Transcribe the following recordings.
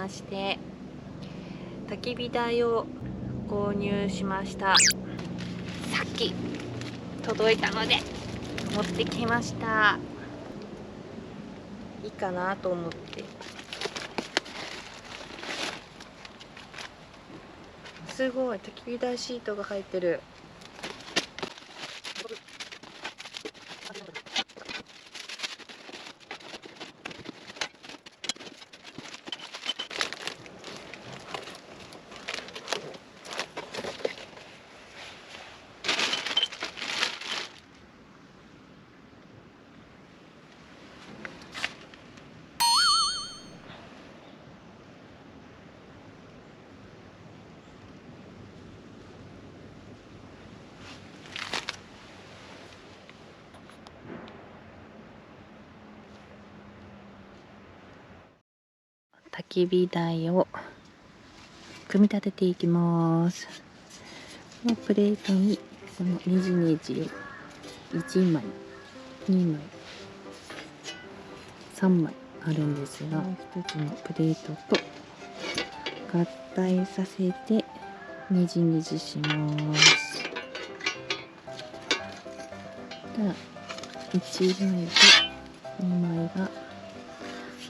まして、焚き火台を購入しました。さっき届いたので持ってきました。いいかなと思って。すごい、焚き火台シートが入ってる。焚き火台を組み立てていきます。このプレートにこのネジネジを1枚、2枚、3枚あるんですが、1つのプレートと合体させてネジネジします。ただ1枚と2枚が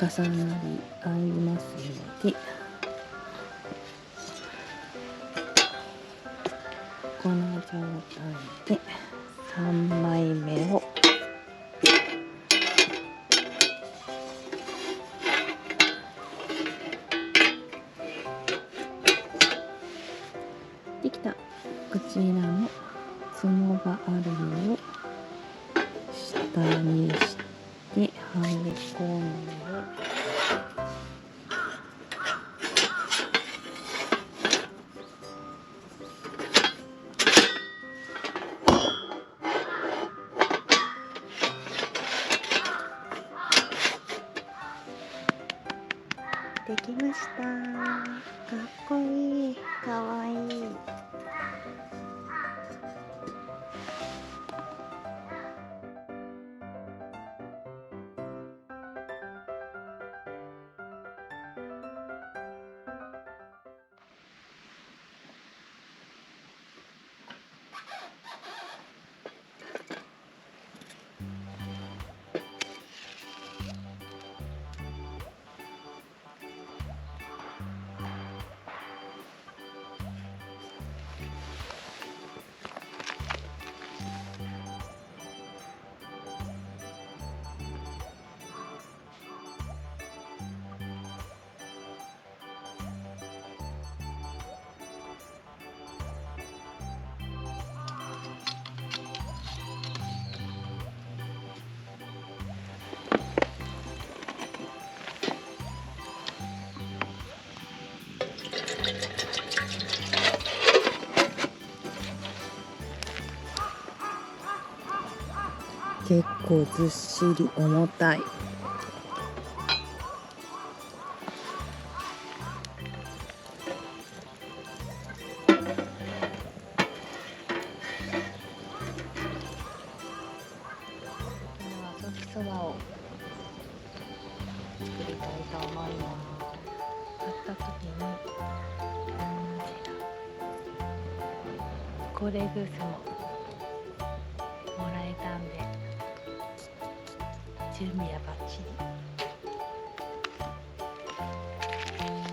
重なり合いますので、この状態で3枚目をできた。こちらの角があるのを下にしてはめ込んで、できました。かっこいい、かわいい。結構ずっしり重たい。ソーキそばを作りたいと思います。買った時にこれグースももらえたんで、準備はバッチリ。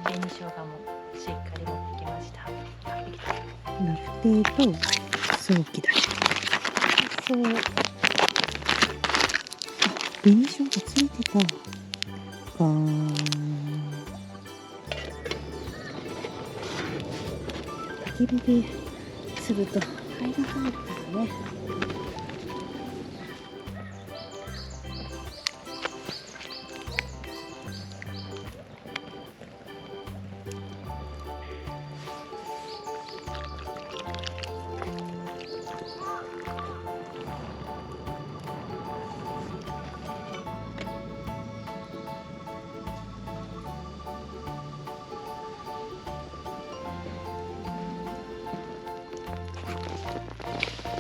紅生姜もしっかり持ってきました。できた。ラフテーとソーキだけ。そう。紅生姜ついてた。焚き火ですると灰が入るからね。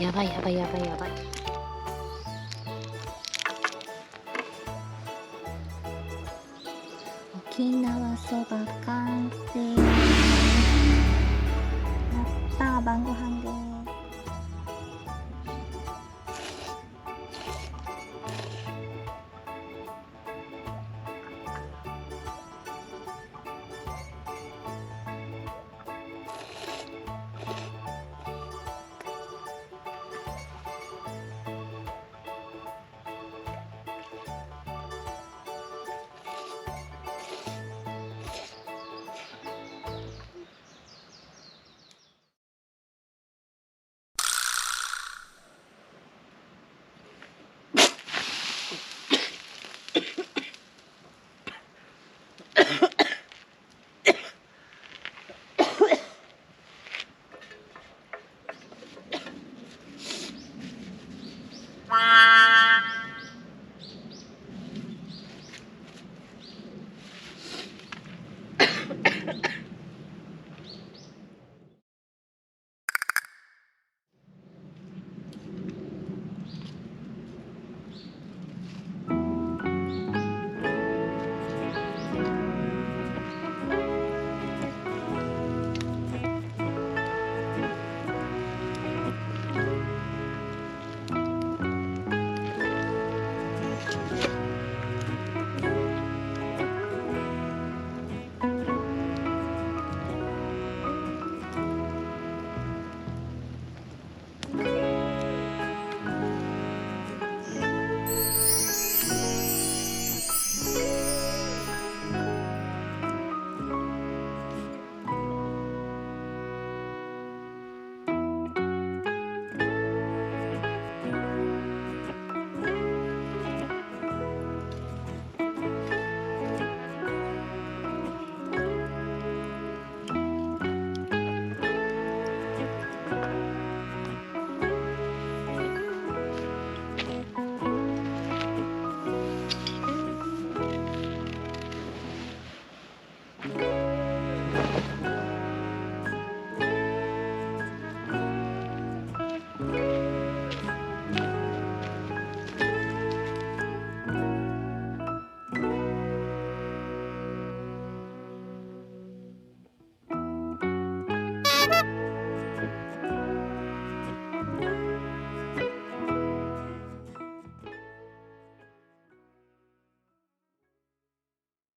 やばいやばいやばいやばい。大き沖縄そば完成。やったー、晩ご飯です。